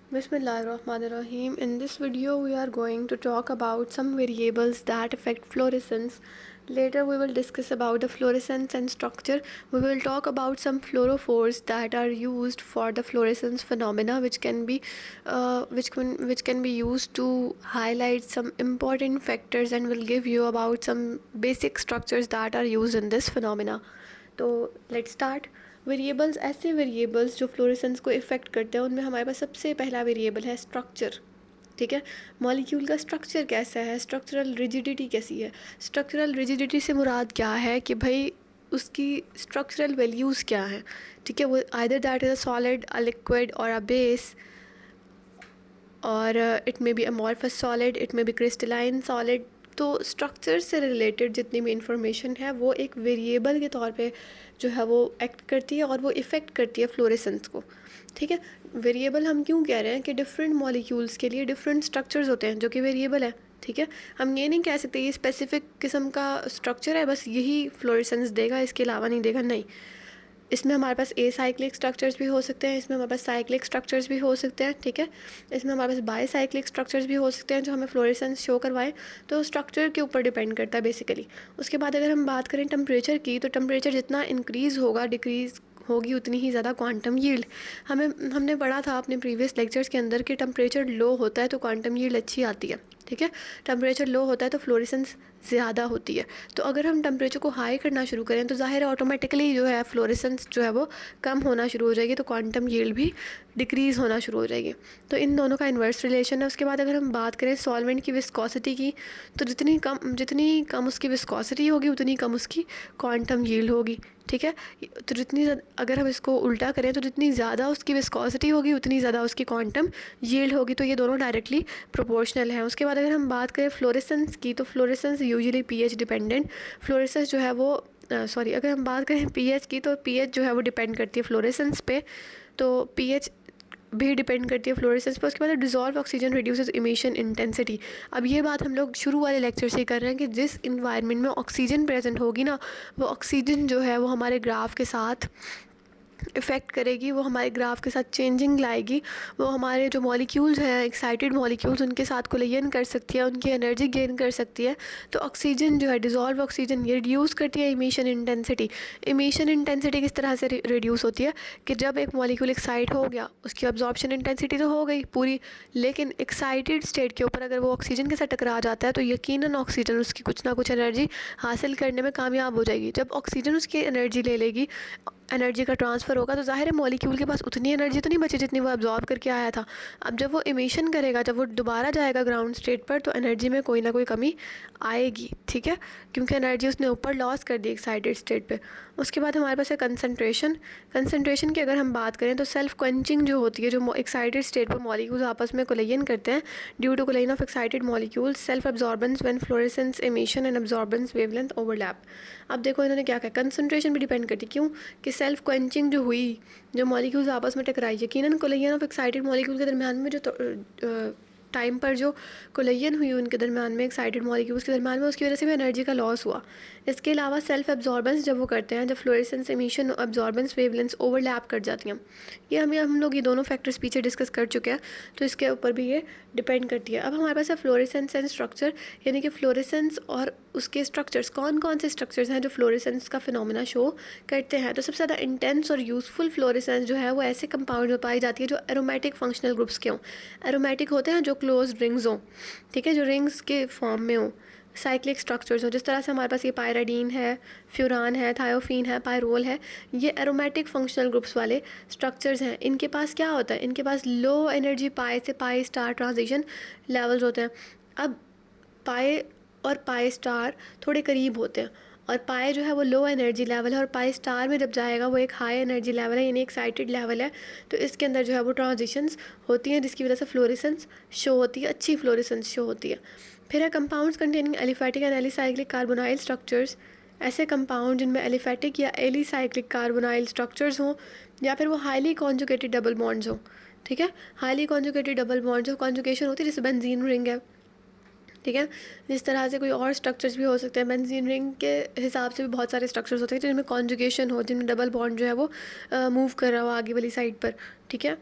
Bismillahirrahmanirrahim. In this video, we are going to talk about some variables that affect fluorescence. Later, we will discuss about the fluorescence and structure. We will talk about some fluorophores that are used for the fluorescence phenomena, which can be used to highlight some important factors, and will give you about some basic structures that are used in this phenomena. तो let's start. Variables, ऐसे variables जो fluorescence को effect करते हैं, उनमें हमारे पास सबसे पहला वेरिएबल है स्ट्रक्चर। ठीक है, मॉलिक्यूल का स्ट्रक्चर कैसा है, स्ट्रक्चरल रिजिडिटी कैसी है। स्ट्रक्चरल रिजिडिटी से मुराद क्या है कि भाई उसकी स्ट्रक्चरल वैल्यूज़ क्या हैं। ठीक है, वो either that is a solid, a liquid और अ बेस, और it may be amorphous solid, it may be crystalline solid. तो स्ट्रक्चर से रिलेटेड जितनी भी इंफॉर्मेशन है वो एक वेरिएबल के तौर पे जो है वो एक्ट करती है और वो इफ़ेक्ट करती है फ्लोरेसेंस को। ठीक है, वेरिएबल हम क्यों कह रहे हैं कि डिफरेंट मॉलिक्यूल्स के लिए डिफरेंट स्ट्रक्चर्स होते हैं जो कि वेरिएबल है। ठीक है, हम ये नहीं कह सकते ये स्पेसिफिक किस्म का स्ट्रक्चर है, बस यही फ्लोरेसेंस देगा, इसके अलावा नहीं देगा, नहीं। इसमें हमारे पास ए साइक्लिक स्ट्रक्चर्स भी हो सकते हैं, इसमें हमारे पास साइक्लिक स्ट्रक्चर्स भी हो सकते हैं। ठीक है, इसमें हमारे पास बाई साइक्लिक स्ट्रक्चर्स भी हो सकते हैं जो हमें फ्लोरेसेंस शो करवाएं। तो स्ट्रक्चर के ऊपर डिपेंड करता है बेसिकली। उसके बाद अगर हम बात करें टेम्परेचर की, तो टेम्परेचर जितना इंक्रीज़ होगा, डिक्रीज़ होगी, उतनी ही ज़्यादा क्वांटम यील्ड। हमने पढ़ा था अपने प्रीवियस लेक्चर्स के अंदर कि टेम्परेचर लो होता है तो क्वांटम यील्ड अच्छी आती है। ठीक है, टेम्परेचर लो होता है तो फ्लोरेसेंस ज़्यादा होती है। तो अगर हम टेम्परेचर को हाई करना शुरू करें तो ज़ाहिर है ऑटोमेटिकली जो है फ्लोरेसेंस जो है वो कम होना शुरू हो जाएगी, तो क्वांटम यील्ड भी डिक्रीज़ होना शुरू हो जाएगी। तो इन दोनों का इन्वर्स रिलेशन है। उसके बाद अगर हम बात करें सॉल्वेंट की विस्कोसिटी की, तो जितनी कम उसकी विस्कोसिटी होगी उतनी कम उसकी क्वांटम यील्ड होगी। ठीक है, तो अगर हम इसको उल्टा करें तो जितनी ज़्यादा उसकी विस्कोसिटी होगी उतनी ज़्यादा उसकी क्वांटम यील्ड होगी। तो ये दोनों डायरेक्टली प्रोपोर्शनल हैं। उसके बाद अगर हम बात करें फ्लोरेसेंस की, तो fluorescence usually pH dependent fluorescence जो है वो अगर हम बात करें पीएच की, तो पीएच जो है वो डिपेंड करती है फ्लोरेसेंस पे। तो पीएच भी डिपेंड करती है फ्लोरेसेंस पर। उसके बाद dissolve oxygen reduces emission intensity. अब ये बात हम लोग शुरू वाले लेक्चर से कर रहे हैं कि जिस इन्वायरमेंट में ऑक्सीजन प्रेजेंट होगी ना, वो ऑक्सीजन जो है वो हमारे ग्राफ के साथ इफ़ेक्ट करेगी, वो हमारे ग्राफ के साथ चेंजिंग लाएगी। वो हमारे जो मॉलिक्यूल्स हैं, एक्साइटेड मॉलिक्यूल्स, उनके साथ कोलिजन कर सकती है, उनकी एनर्जी गेन कर सकती है। तो ऑक्सीजन जो है, डिज़ोल्व ऑक्सीजन, ये रिड्यूस करती है इमिशन इंटेंसिटी। इमिशन इंटेंसिटी किस तरह से रिड्यूस होती है कि जब एक मॉलिक्यूल एक्साइट हो गया, उसकी अब्जॉर्प्शन इंटेंसिटी तो हो गई पूरी, लेकिन एक्साइटेड स्टेट के ऊपर अगर वो ऑक्सीजन के साथ टकरा जाता है तो यकीनन ऑक्सीजन उसकी कुछ ना कुछ एनर्जी हासिल करने में कामयाब हो जाएगी। जब ऑक्सीजन उसकी एनर्जी ले लेगी, एनर्जी का ट्रांसफ़र होगा, तो ज़ाहिर है मॉलिक्यूल के पास उतनी एनर्जी तो नहीं बची जितनी वो अब्जॉर्ब करके आया था। अब जब वो इमिशन करेगा, जब वो दोबारा जाएगा ग्राउंड स्टेट पर, तो एनर्जी में कोई ना कोई कमी आएगी। ठीक है, क्योंकि एनर्जी उसने ऊपर लॉस कर दी एक्साइटेड स्टेट पे। उसके बाद हमारे पास है कंसनट्रेशन की अगर हम बात करें तो सेल्फ क्वेंचिंग जो होती है, जो एक्साइटेड स्टेट पर मॉलिक्यूल्स आपस में कोलिजन करते हैं, due to collision of excited molecules, self absorbance when fluorescence emission and absorbance wavelength overlap. अब देखो इन्होंने क्या कहा, कंसनट्रेशन भी डिपेंड करती है। क्यों कि सेल्फ क्वेंचिंग जो हुई, जो मॉलिक्यूल्स आपस में टकराई, यकीनन कोलिजन ऑफ एक्साइटेड मॉलिक्यूल के दरमियान में जो टाइम पर जो कोलिजन हुई उनके दरमियान में, एक्साइटेड मॉलिक्यूल्स के दरमियान में, उसकी वजह से भी एनर्जी का लॉस हुआ। इसके अलावा सेल्फ एब्जॉर्बेंस जब वो करते हैं, जब fluorescence emission absorbance wavelengths overlap कर जाती हैं, ये हम लोग ये दोनों फैक्टर्स पीछे डिस्कस कर चुके हैं, तो इसके ऊपर भी ये डिपेंड करती है। अब हमारे पास है फ्लोरेसेंस एंड स्ट्रक्चर, यानी कि फ्लोरेसेंस और उसके स्ट्रक्चर्स, कौन कौन से स्ट्रक्चर्स हैं जो फ्लोरेसेंस का फिनोमेना शो करते हैं। तो सबसे ज़्यादा इंटेंस और यूज़फुल फ्लोरेसेंस जो है वो ऐसे कंपाउंड में पाई जाती है जो एरोमेटिक फंक्शनल ग्रुप्स के हों। एरोमेटिक होते हैं जो क्लोज रिंग्स हों, ठीक है, जो रिंग्स के फॉर्म में हों, साइक्लिक स्ट्रक्चर्स हो, जिस तरह से हमारे पास ये पायराडीन है, फ्यूरान है, थायोफीन है, पायरोल है, ये एरोमेटिक फंक्शनल ग्रुप्स वाले स्ट्रक्चर्स हैं। इनके पास क्या होता है, इनके पास लो एनर्जी पाई से पाई स्टार ट्रांजिशन लेवल्स होते हैं। अब पाई और पाई स्टार थोड़े करीब होते हैं, और पाई जो है वो लो एनर्जी लेवल है, और पाई स्टार में जब जाएगा वो एक हाई एनर्जी लेवल है, यानी एक्साइटेड लेवल है। तो इसके अंदर जो है वो ट्रांजिशंस होती हैं, जिसकी वजह से फ्लोरेसेंस शो होती है, अच्छी फ्लोरेसेंस शो होती है। फिर है compounds containing aliphatic and alicyclic carbonyl structures. ऐसे कंपाउंड जिनमें एलिफैटिक या एलिसाइक्लिक कार्बोनाइल स्ट्रक्चर्स हों, या फिर वो हाईली कॉन्जुगेटेड डबल बॉन्ड्स हों। ठीक है, हाईली कॉन्जुगेटेड डबल बॉन्ड्स हो, कॉन्जुगेशन होती है, जैसे बेंजीन रिंग है। ठीक है, जिस तरह से कोई और स्ट्रक्चर्स भी हो सकते हैं, बेंजीन रिंग के हिसाब से भी बहुत सारे स्ट्रक्चर्स होते हैं जिनमें कॉन्जुगेशन हो, जिनमें डबल बॉन्ड जो है वो मूव कर रहा हो आगे वाली साइड पर। ठीक है,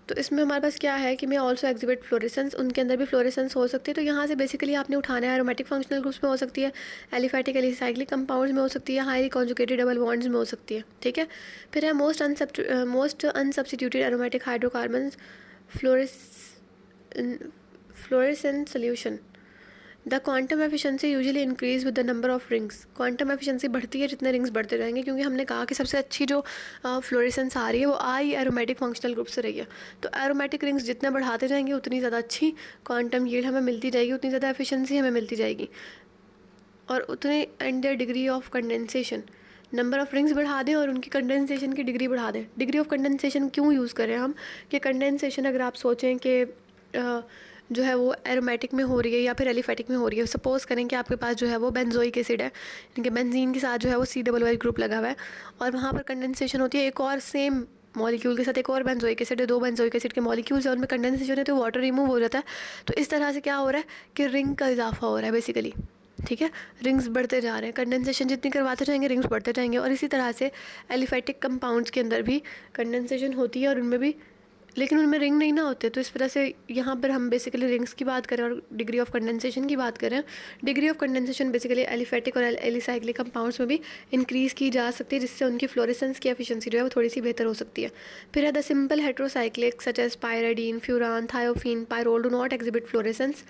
तो इसमें हमारे पास क्या है कि मैं ऑल्सो एग्जिबिट फ्लोरेसेंस, उनके अंदर भी फ्लोरेसेंस हो सकती है। तो यहाँ से बेसिकली आपने उठाना है, एरोमेटिक फंक्शनल ग्रुप्स में हो सकती है, एलिफैटिक एलिसाइक्लिक कंपाउंड्स में हो सकती है, हाईली कॉन्जुगेटेड डबल बॉन्ड्स में हो सकती है। ठीक है। फिर है most unsubstituted aromatic hydrocarbon fluoresce fluorescent solution. The quantum efficiency usually increase with the number of rings. Quantum efficiency बढ़ती है जितने रिंग्स बढ़ते जाएंगे, क्योंकि हमने कहा कि सबसे अच्छी जो फ्लोरेसेंस आ रही है वो आई एरोमेटिक फंक्शनल ग्रुप से रही है। तो एरोमेटिक रिंग्स जितने बढ़ाते जाएंगे उतनी ज़्यादा अच्छी क्वांटम यील्ड हमें मिलती जाएगी, उतनी ज़्यादा एफिशिएंसी हमें मिलती जाएगी, और उतने and there degree of condensation. Number of rings बढ़ा दें और उनकी कंडेंसेशन की डिग्री बढ़ा दें। डिग्री ऑफ कंडेंसेशन क्यों यूज़ करें हम, कि कंडेंसेशन अगर आप सोचें कि जो है वो एरोमेटिक में हो रही है या फिर एलिफेटिक में हो रही है। सपोज़ करें कि आपके पास जो है वो बेंजोइक एसिड है, यानी कि बेंजीन के साथ जो है वो COO ग्रुप लगा हुआ है, और वहाँ पर कंडेंसेशन होती है एक और सेम मॉलिक्यूल के साथ, एक और बेंजोइक एसिड है, 2 बेंजोइक एसिड के मॉलिक्यूल्स है, उनमें कंडेंसेशन है तो वाटर रिमूव हो जाता है। तो इस तरह से क्या हो रहा है कि रिंग का इजाफा हो रहा है बेसिकली। ठीक है, रिंग्स बढ़ते जा रहे हैं, कंडेंसेशन जितनी करवाते जाएंगे रिंग्स बढ़ते जाएंगे। और इसी तरह से एलिफेटिक कंपाउंड्स के अंदर भी कंडेंसेशन होती है और उनमें भी, लेकिन उनमें रिंग नहीं ना होते। तो इस वजह से यहाँ पर हम बेसिकली रिंग्स की बात करें और डिग्री ऑफ कंडेंसेशन की बात करें। Degree of condensation basically aliphatic और एलिसाइक्लिक कंपाउंड्स में भी इंक्रीज़ की जा सकती है, जिससे उनकी फ्लोरेसेंस की एफिशिएंसी जो है वो थोड़ी सी बेहतर हो सकती है। फिर है the simple heterocyclic such as pyridine, furan, thiophene, pyrrole do not exhibit fluorescence.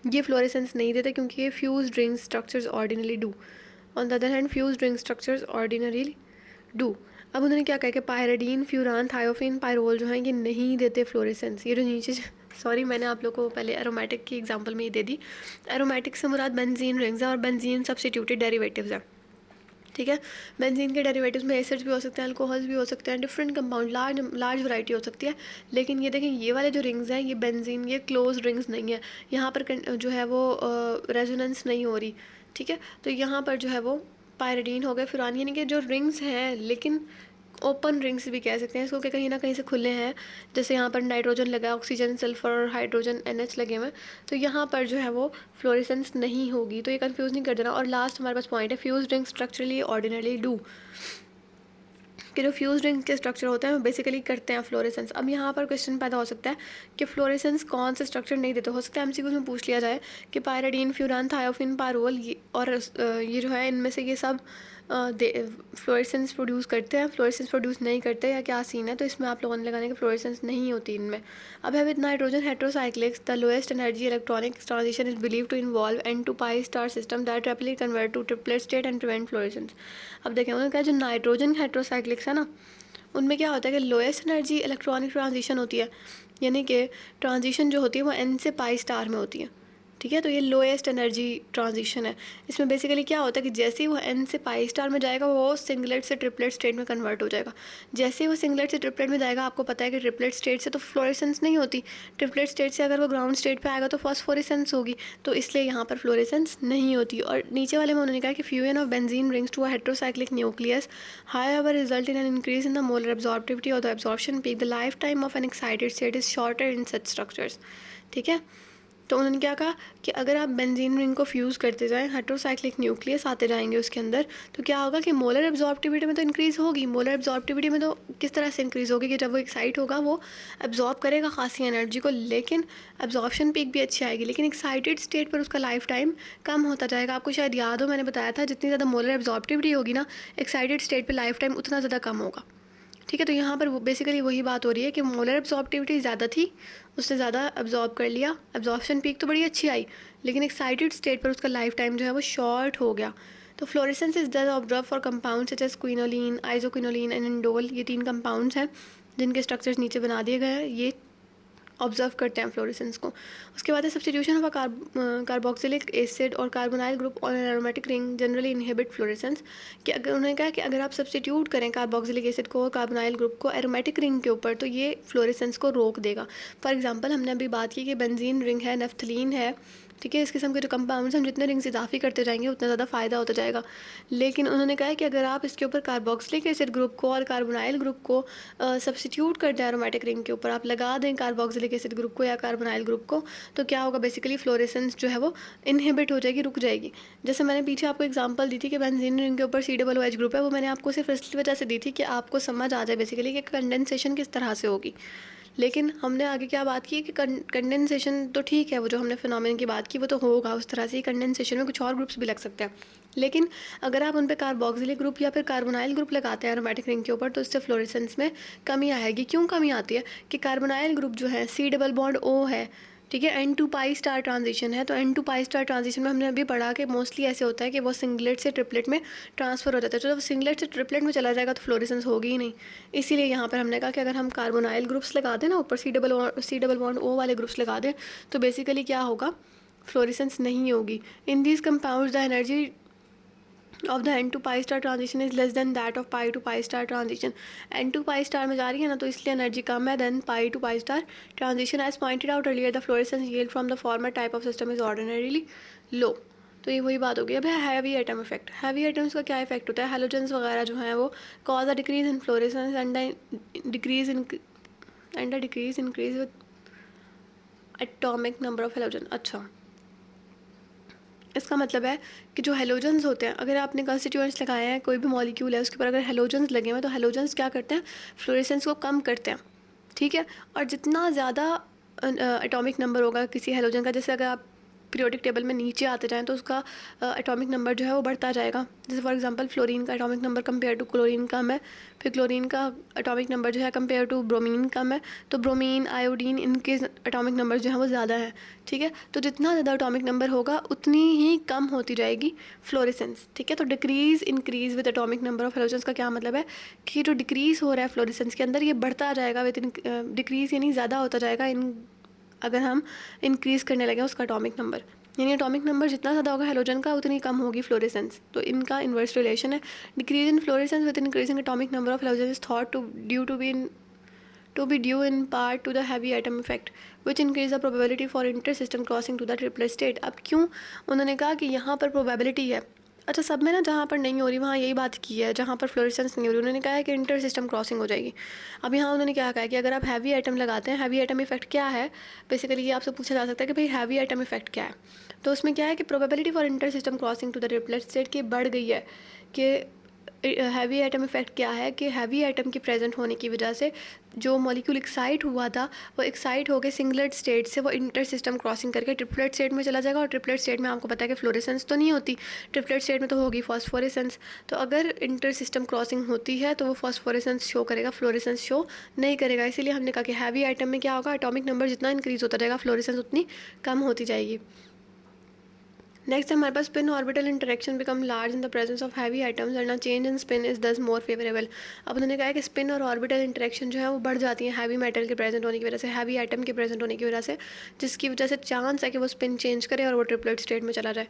ये फ्लोरेसेंस नहीं देते क्योंकि ये fuse ring structures ordinary do. On the other hand fuse ring structures ordinary do. अब उन्होंने क्या कहा कि पायराडीन, फ्यूरान, थायोफिन, पायरोल जो हैं ये नहीं देते फ्लोरेसेंस। ये जो नीचे सॉरी मैंने आप लोगों को पहले एरोमेटिक की एग्जांपल में ही दे दी। एरोमेटिक से मुराद बेंजीन रिंग्स है और बेंजीन सब्स्टिट्यूटेड डेरिवेटिव्स हैं। ठीक है, बेंजीन के डेरिवेटिव्स में एसिड्स भी हो सकते हैं, अल्कोहल्स भी हो सकते हैं, डिफरेंट कंपाउंड लार्ज वैरायटी हो सकती है। लेकिन ये देखें, ये वाले जो रिंग्स हैं ये बेंजीन, ये क्लोज रिंग्स नहीं है, यहाँ पर जो है वो रेजोनेंस नहीं हो रही। ठीक है, तो यहाँ पर जो है वो पायरिडीन हो गए, फिरान, यानी कि जो रिंग्स हैं लेकिन ओपन रिंग्स भी कह सकते हैं इसको, कि कहीं ना कहीं से खुले हैं। जैसे यहाँ पर नाइट्रोजन लगा है, ऑक्सीजन, सल्फर और हाइड्रोजन NH लगे हुए हैं, तो यहाँ पर जो है वो फ्लोरेसेंस नहीं होगी। तो ये कंफ्यूज नहीं कर देना। और लास्ट हमारे पास पॉइंट है fuse ring structurally ordinarily do, कि जो फ्यूज रिंग के स्ट्रक्चर होते हैं वो बेसिकली करते हैं फ्लोरेसेंस। अब यहाँ पर क्वेश्चन पैदा हो सकता है कि फ्लोरेसेंस कौन से स्ट्रक्चर नहीं देते। हो सकता है MCQ में पूछ लिया जाए कि पायराडीन, फ्यूरान, थायोफिन, पायरोल और ये जो है इनमें से ये सब फ्लोरेसेंस प्रोड्यूस करते हैं, फ्लोरेसेंस प्रोड्यूस नहीं करते, या क्या सीन है। तो इसमें आप लोगों ने लगाने की फ्लोरेसेंस नहीं होती इनमें। अब है with nitrogen heterocyclics the lowest energy electronic transition is believe to involve N2 pi star system that rapidly convert to triplet state and prevent fluorescence. अब देखें, उन्होंने कहा जो नाइट्रोजन हेट्रोसाइक्लिक्स है ना, उनमें क्या होता है कि लोएस्ट एनर्जी इलेक्ट्रॉनिक ट्रांजिशन होती है, यानी कि ट्रांजिशन जो होती है वो N से पाई स्टार में होती है। ठीक है, तो ये लोएस्ट एनर्जी ट्रांजिशन है। इसमें बेसिकली क्या होता है कि जैसे ही वो N से पाई स्टार में जाएगा वो सिंगलेट से ट्रिपलेट स्टेट में कन्वर्ट हो जाएगा। जैसे ही वो सिंगलेट से ट्रिपलेट में जाएगा, आपको पता है कि ट्रिपलेट स्टेट से तो फ्लोरेसेंस नहीं होती, ट्रिपलेट स्टेट से अगर वो ग्राउंड स्टेट पे आएगा तो फॉस्फोरेसेंस होगी, तो इसलिए यहाँ पर फ्लोरेसेंस नहीं होती। और नीचे वाले में उन्होंने कहा कि fusion of benzene rings to a heterocyclic nucleus however result in an increase in the molar absorptivity और the absorption peak, the life time of an excited state is shorter in such structures. ठीक है, तो उन्होंने क्या कहा कि अगर आप बेंजीन रिंग को फ्यूज़ करते जाएं, हेट्रोसाइक्लिक न्यूक्लियस आते जाएंगे उसके अंदर, तो क्या होगा कि मोलर एब्जॉर्प्टिविटी में तो इंक्रीज़ होगी। मोलर एब्जॉर्प्टिविटी में तो किस तरह से इंक्रीज़ होगी कि जब वो एक्साइट होगा वो एब्जॉर्ब करेगा खासी एनर्जी को, लेकिन एब्जॉर्प्शन पीक भी अच्छी आएगी। लेकिन एक्साइटेड स्टेट पर उसका लाइफ टाइम कम होता जाएगा। आपको शायद याद हो, मैंने बताया था जितनी ज़्यादा मोलर एब्जॉर्प्टिविटी होगी ना एक्साइटेड स्टेट पर लाइफ टाइम उतना ज़्यादा कम होगा। ठीक है, तो यहाँ पर वो बेसिकली वही बात हो रही है कि मोलर एब्जॉर्प्टिविटी ज़्यादा थी, उसने ज़्यादा एब्जॉर्ब कर लिया, एब्जॉर्प्शन पीक तो बड़ी अच्छी आई, लेकिन एक्साइटेड स्टेट पर उसका लाइफ टाइम जो है वो शॉर्ट हो गया। तो fluorescence is the observe for compound such as quinoline, isoquinoline and indole. ये 3 कंपाउंड्स हैं जिनके स्ट्रक्चर्स नीचे बना दिए गए हैं, ये ऑब्जर्व करते हैं फ्लोरेसेंस को। उसके बाद है सब्स्टिट्यूशन ऑफ कार्बोक्सिलिक एसिड और कार्बोनाइल ग्रुप और aromatic ring generally inhibit fluorescence. कि अगर उन्होंने कहा कि अगर आप सब्स्टिट्यूट करें कार्बोक्सिलिक एसिड को और कार्बोनाइल ग्रुप को एरोमेटिक रिंग के ऊपर, तो ये फ्लोरेसेंस को रोक देगा। फॉर एग्जांपल हमने अभी बात की कि बेंजीन रिंग है, नेफ्थलीन है, ठीक है, इस किस्म के जो कंपाउंड्स हम जितने रिंग्स इजाफी करते जाएंगे उतना ज़्यादा फ़ायदा होता जाएगा। लेकिन उन्होंने कहा है कि अगर आप इसके ऊपर कार्बोक्सिलिक एसिड ग्रुप को और कार्बोनाइल ग्रुप को सब्स्टिट्यूट कर दें एरोमेटिक रिंग के ऊपर, आप लगा दें कार्बोक्सिलिक एसिड ग्रुप को या कार्बोनाइल ग्रुप को, तो क्या होगा बेसिकली फ्लोरेसेंस जो है वो इनहिबिट हो जाएगी, रुक जाएगी। जैसे मैंने पीछे आपको एग्जांपल दी थी कि बेंजीन रिंग के ऊपर COOH ग्रुप है, वो मैंने आपको सिर्फ इस वजह से दी थी कि आपको समझ आ जाए बेसिकली कि कंडेंसेशन किस तरह से होगी। लेकिन हमने आगे क्या बात की कि कंडेंसेशन तो ठीक है, वो जो हमने फिनोमेनन की बात की वो तो होगा उस तरह से ही, कंडेंसेशन में कुछ और ग्रुप्स भी लग सकते हैं। लेकिन अगर आप उन पे कार्बोक्सिलिक ग्रुप या फिर कार्बोनाइल ग्रुप लगाते हैं एरोमेटिक रिंग के ऊपर, तो इससे फ्लोरेसेंस में कमी आएगी। क्यों कमी आती है कि कार्बोनाइल ग्रुप जो है सी डबल बॉन्ड ओ है, ठीक है, n to pi star transition है। तो n to pi star transition में हमने अभी पढ़ा कि मोस्टली ऐसे होता है कि वो सिंगलेट से ट्रिपलेट में ट्रांसफ़र हो जाता है। तो जब सिंगलेट से ट्रिपलेट में चला जाएगा तो फ्लोरेसेंस होगी ही नहीं। इसीलिए यहाँ पर हमने कहा कि अगर हम कार्बोनाइल ग्रुप्स लगा दें ना ऊपर, सी डबल बॉन्ड ओ वाले ग्रुप्स लगा दें, तो बेसिकली क्या होगा, फ्लोरेसेंस नहीं होगी। In these compounds the energy of the n to pi star transition is less than that of pi to pi star transition। n to pi star में जा रही है ना, तो इसलिए एनर्जी कम है then pi to pi star transition। as pointed out earlier the fluorescence yield from the former type of system is ordinarily low। तो ये वही बात होगी। अब है heavy atom effect. Heavy atoms का क्या इफेक्ट होता है, हेलोजेंस वगैरह जो हैं वो cause a decrease in fluorescence and decrease increase with atomic number of halogen. अच्छा, इसका मतलब है कि जो हेलोजन्स होते हैं, अगर आपने कंस्टिट्यूएंट्स लगाए हैं, कोई भी मॉलिक्यूल है उसके ऊपर अगर हेलोजन्स लगे हुए हैं, तो हेलोजन्स क्या करते हैं, फ्लोरेसेंस को कम करते हैं, ठीक है। और जितना ज़्यादा एटॉमिक नंबर होगा किसी हेलोजन का, जैसे अगर आप पीरियोडिक टेबल में नीचे आते जाएं तो उसका एटॉमिक नंबर जो है वो बढ़ता जाएगा। जैसे फॉर एग्जांपल फ्लोरीन का atomic number compare to chlorine कम है, फिर क्लोरीन का एटॉमिक नंबर जो है कंपेयर टू ब्रोमीन कम है, तो ब्रोमीन, आयोडीन, इनके एटॉमिक नंबर जो है वो ज़्यादा है, ठीक है। तो जितना ज़्यादा एटॉमिक नंबर होगा उतनी ही कम होती जाएगी फ्लोरेसेंस, ठीक है। तो decrease increase with atomic number of halogens का क्या मतलब है कि जो डिक्रीज़ हो रहा है फ्लोरेसेंस के अंदर, ये बढ़ता जाएगा विद डिक्रीज़, यानी ज़्यादा होता जाएगा इन अगर हम इंक्रीज़ करने लगे उसका एटॉमिक नंबर, यानी एटॉमिक नंबर जितना ज़्यादा होगा हेलोजन का उतनी कम होगी फ्लोरेसेंस। तो इनका इन्वर्स रिलेशन है। Decrease in fluorescence with increasing atomic number of halogen is thought to be due in part to the heavy atom effect which increase the probability for inter-system crossing to the triplet state। अब क्यों उन्होंने कहा कि यहाँ पर probability है, अच्छा सब में ना जहाँ पर नहीं हो रही वहाँ यही बात की है, जहाँ पर फ्लोरेसेंस नहीं हो रही उन्होंने कहा है कि इंटर सिस्टम क्रॉसिंग हो जाएगी। अब यहाँ उन्होंने क्या कहा है कि अगर आप हैवी आइटम लगाते हैं, हैवी आइटम इफेक्ट क्या है, बेसिकली ये आपसे पूछा जा सकता है कि भाई हैवी आइटम इफेक्ट क्या है। तो उसमें क्या है कि probability for inter system crossing to the triplet state की बढ़ गई है। कि हैवी आइटम इफेक्ट क्या है कि हैवी आइटम के प्रेजेंट होने की वजह से जो मॉलिक्यूल एक्साइट हुआ था वो एक्साइट होकर सिंगलेट स्टेट से वो इंटर सिस्टम क्रॉसिंग करके ट्रिपलेट स्टेट में चला जाएगा। और ट्रिपलेट स्टेट में आपको पता है कि फ्लोरेसेंस तो नहीं होती, ट्रिपलेट स्टेट में तो होगी फॉस्फोरेसेंस। तो अगर इंटर सिस्टम क्रॉसिंग होती है तो वो फॉस्फोरेसेंस शो करेगा, फ्लोरेसेंस शो नहीं करेगा। इसीलिए हमने कहा कि हैवी आइटम में क्या होगा, एटॉमिक नंबर जितना इंक्रीज होता जाएगा फ्लोरेसेंस उतनी कम होती जाएगी। नेक्स्ट हमारे पास spin orbital interaction become large in the presence of heavy items and change in spin is thus more favourable. अब उन्होंने कहा है कि स्पिन और ऑर्बिटल इंटरेक्शन जो है वो बढ़ जाती है हैवी मेटल के प्रेजेंट होने की वजह से, हैवी आइटम के प्रेजेंट होने की वजह से, जिसकी वजह से चांस है कि वो स्पिन चेंज करे और वो ट्रिपलेट स्टेट में चला जाए,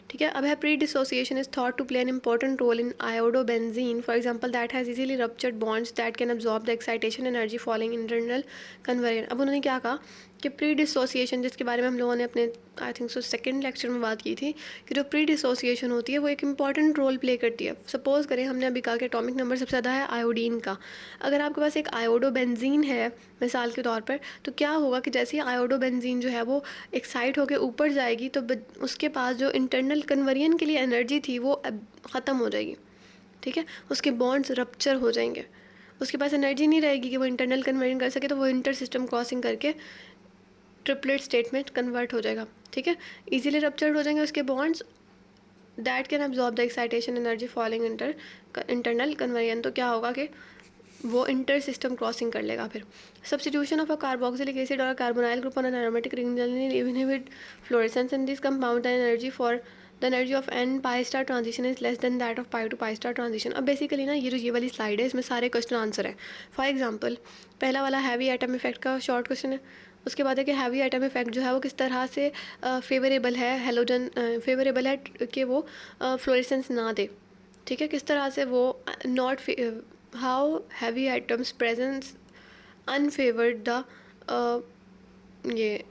ठीक है। अब है pre dissociation is thought to play an important role in iodobenzene for example that has easily ruptured bonds that can absorb the excitation energy following internal conversion. अब उन्होंने क्या कहा कि प्री डिसोसिएशन, जिसके बारे में हम लोगों ने अपने I think so second lecture में बात की थी, कि जो प्री डिसोसिएशन होती है वो एक इंपॉर्टेंट रोल प्ले करती है। सपोज़ करें हमने अभी कहा कि एटॉमिक नंबर सबसे ज़्यादा है आयोडीन का, अगर आपके पास एक आयोडोबेंजीन है मिसाल के तौर पर, तो क्या होगा कि जैसे ही आयोडोबेंजीन जो है वो एक्साइट होकर ऊपर जाएगी तो उसके पास जो इंटरनल कन्वर्जन के लिए एनर्जी थी वो ख़त्म हो जाएगी, ठीक है। उसके बॉन्ड्स रप्चर हो जाएंगे, उसके पास एनर्जी नहीं रहेगी कि वो इंटरनल कन्वर्जन कर सके, तो वो इंटर सिस्टम क्रॉसिंग करके ट्रिपलेट स्टेट में कन्वर्ट हो जाएगा, ठीक है। इजीली रप्चर्ड हो जाएंगे उसके bonds that can absorb the excitation energy following internal conversion. तो क्या होगा कि वो इंटर सिस्टम क्रॉसिंग कर लेगा। फिर substitution of a carboxylic acid और carbonyl group on an aromatic ring inhibit fluorescence in this compound the energy of an pi star transition is less than that of pi to pi star transition. अब basically ना ये वाली slide है, इसमें सारे question answer है। For example पहला वाला हैवी एटम इफेक्ट का शॉर्ट क्वेश्चन है, उसके बाद है कि हैवी एटम इफेक्ट जो है वो किस तरह से फेवरेबल है, हेलोजन फेवरेबल है कि वो फ्लोरेसेंस ना दे, ठीक है। किस तरह से वो not how heavy atoms presence unfavoured the ये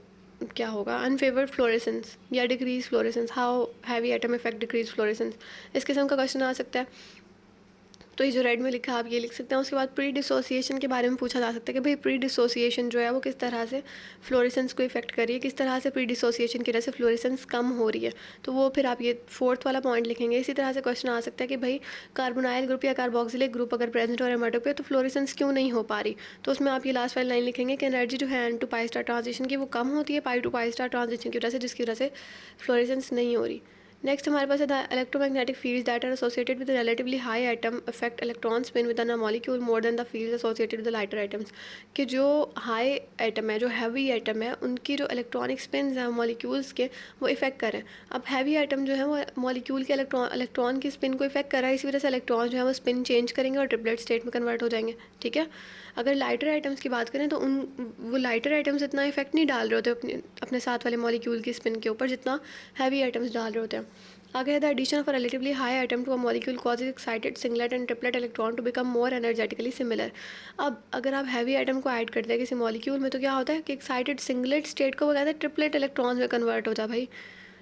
क्या होगा, अनफेवर्ड फ्लोरेसेंस या decrease fluorescence, how heavy atom effect decrease fluorescence, इस किस्म का क्वेश्चन आ सकता है। तो ये जो रेड में लिखा है आप ये लिख सकते हैं। उसके बाद प्री डिसोसिएशन के बारे में पूछा जा सकता है कि भाई प्री डिसोसिएशन जो है वो किस तरह से फ्लोरेसेंस को इफेक्ट कर रही है, किस तरह से प्री डिसोसिएशन की वजह से फ्लोरेसेंस कम हो रही है। तो वो फिर आप ये फोर्थ वाला पॉइंट लिखेंगे। इसी तरह से क्वेश्चन आ सकता है कि भाई कार्बोनाइल ग्रुप या कार्बोक्सिलिक ग्रुप अगर प्रेजेंट हो रहा है एरोमेटिक पे तो फ्लोरेसेंस क्यों नहीं हो पा रही। तो उसमें आप ये लास्ट वाली लाइन लिखेंगे कि एनर्जी जो है n to pi star transition की वो कम होती है pi to pi star transition की वजह से, जिसकी वजह से फ्लोरेसेंस नहीं हो रही। नेक्स्ट हमारे पास है the electromagnetic fields that are associated with relatively high atom affect electron spin with a molecule more than the fields associated with the lighter atoms. कि जो हाई एटम है, जो हैवी एटम है, उनकी जो इलेक्ट्रॉनिक स्पिन है molecules के वो इफेक्ट करें। अब हैवी एटम जो है वो मॉलिक्यूल के इलेक्ट्रॉन की स्पिन को इफेक्ट कर रहा है, इसी वजह से इलेक्ट्रॉन जो है वो स्पिन चेंज करेंगे और ट्रिपलेट स्टेट में कन्वर्ट हो जाएंगे। ठीक है। अगर लाइटर आइटम्स की बात करें तो वो लाइटर आइटम्स इतना इफेक्ट नहीं डाल रहे होते अपने साथ वाले मॉलिक्यूल की स्पिन के ऊपर जितना हैवी आइटम्स डाल रहे होते हैं। आगे है the addition of a relatively high atom to a molecule causes excited singlet and triplet electron to become more energetically similar. अब अगर आप हैवी आइटम को ऐड करते हैं किसी मॉलिक्यूल में तो क्या होता है कि एक्साइटेड सिंगलेट स्टेट को वो कहते हैं ट्रिपलेट इलेक्ट्रॉन में कन्वर्ट हो जा भाई,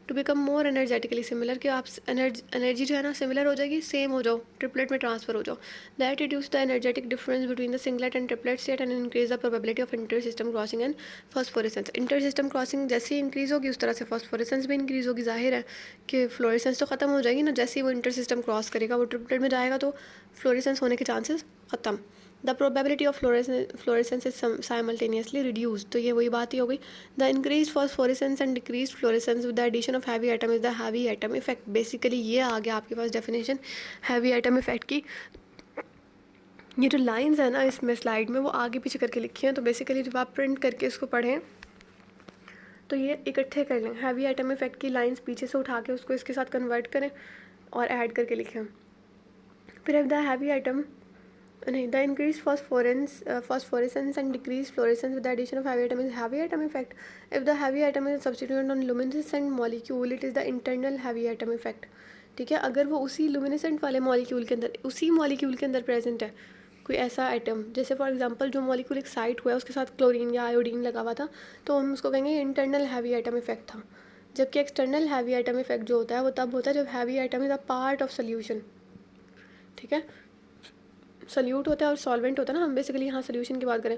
to become more energetically similar, कि आप एनर्जी जो है ना सिमिलर हो जाएगी, सेम हो जाओ, ट्रिपलेट में ट्रांसफर हो जाओ। That reduce the energetic difference between the singlet and triplet state and increase the probability of inter system crossing and phosphorescence. Inter system crossing जैसे ही इंक्रीज होगी उस तरह से फॉस्फोरेसेंस भी इंक्रीज होगी। जाहिर है कि फ्लोरेसेंस तो खत्म हो जाएगी ना, जैसे ही वो इंटर सिस्टम क्रॉस करेगा वो ट्रिपलेट में जाएगा तो फ्लोरेसेंस होने के चांसेस खत्म। The probability of fluorescence is simultaneously reduce. तो ये वही बात ही हो गई। The increase phosphorescence and decrease fluorescence with the addition of heavy atom is the heavy atom effect. Basically ये आ गया आपके पास डेफिनेशन हैवी एटम इफेक्ट की। ये जो लाइंस है ना इसमें स्लाइड में वो आगे पीछे करके लिखी हैं, तो बेसिकली जब आप प्रिंट करके इसको पढ़ें तो ये इकट्ठे कर लें। हैवी एटम इफेक्ट की लाइंस पीछे से उठा के उसको इसके साथ कन्वर्ट करें और ऐड करके लिखें। फिर अब द हैवी एटम नहीं, the increase phosphorescence and decreased fluorescence with the addition of heavy atom is heavy atom effect. If the heavy atom is a substituent on luminescent molecule it is the internal heavy atom effect. ठीक है। अगर वो उसी luminescent वाले molecule के अंदर, उसी molecule के अंदर प्रेजेंट है कोई ऐसा एटम, जैसे फॉर एग्जांपल जो मॉलिक्यूल एक्साइट हुआ है उसके साथ क्लोरीन या आयोडीन लगा हुआ था, तो हम उसको कहेंगे इंटरनल हैवी एटम इफेक्ट था। जबकि एक्सटर्नल हैवी एटम इफेक्ट जो होता है वो तब होता है जब heavy atom is a part of solution. ठीक है। सल्यूट होता है और सॉल्वेंट होता है ना, हम बेसिकली यहाँ सोल्यूशन की बात करें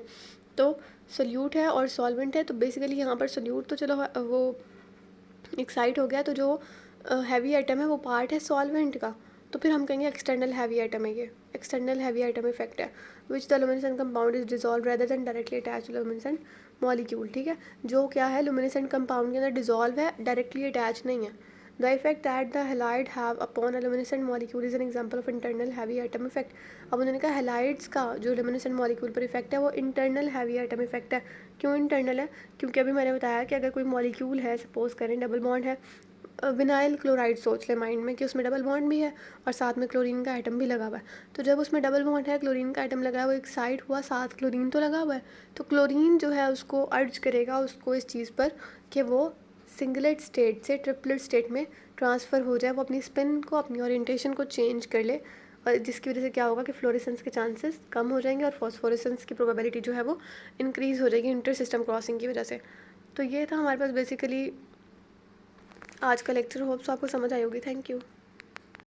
तो सल्यूट है और सॉल्वेंट है, तो बेसिकली यहाँ पर सल्यूट तो चलो वो एक्साइट हो गया, तो जो हैवी आइटम है वो पार्ट है सॉल्वेंट का, तो फिर हम कहेंगे एक्सटर्नल हैवी आइटम है, ये एक्सटर्नल हैवी आइटम इफेक्ट है। Which the luminescent compound is dissolve rather than directly attach to luminescent molecule. ठीक है। जो क्या है लुमिनेसेंट कंपाउंड के अंदर डिजॉल्व है, डायरेक्टली अटैच नहीं है। The effect that the halide have upon a luminescent molecule is an example of internal heavy atom effect. अब उन्होंने कहा हेलाइड्स का जो luminescent molecule पर इफेक्ट है वो इंटरनल हैवी एटम इफेक्ट है। क्यों इंटरनल है? क्योंकि अभी मैंने बताया कि अगर कोई मॉलिक्यूल है, सपोज करें डबल बॉन्ड है, विनाइल क्लोराइड सोच ले माइंड में कि उसमें डबल बॉन्ड भी है और साथ में क्लोरीन का एटम भी लगा हुआ है, तो जब उसमें डबल बॉन्ड है, क्लोरीन का एटम लगा है, वो एक्साइट हुआ, साथ क्लोरीन तो लगा हुआ है, तो क्लोरीन जो है उसको अर्ज करेगा उसको इस चीज़ पर कि वो सिंगलेट स्टेट से ट्रिपलेट स्टेट में ट्रांसफ़र हो जाए, वो अपनी स्पिन को, अपनी ओरिएंटेशन को चेंज कर ले, और जिसकी वजह से क्या होगा कि फ्लोरेसेंस के चांसेस कम हो जाएंगे और फॉस्फोरेसेंस की प्रोबेबिलिटी जो है वो इंक्रीज़ हो जाएगी इंटर सिस्टम क्रॉसिंग की वजह से। तो ये था हमारे पास बेसिकली आज का लेक्चर। होप्स आपको समझ आई होगी। Thank you.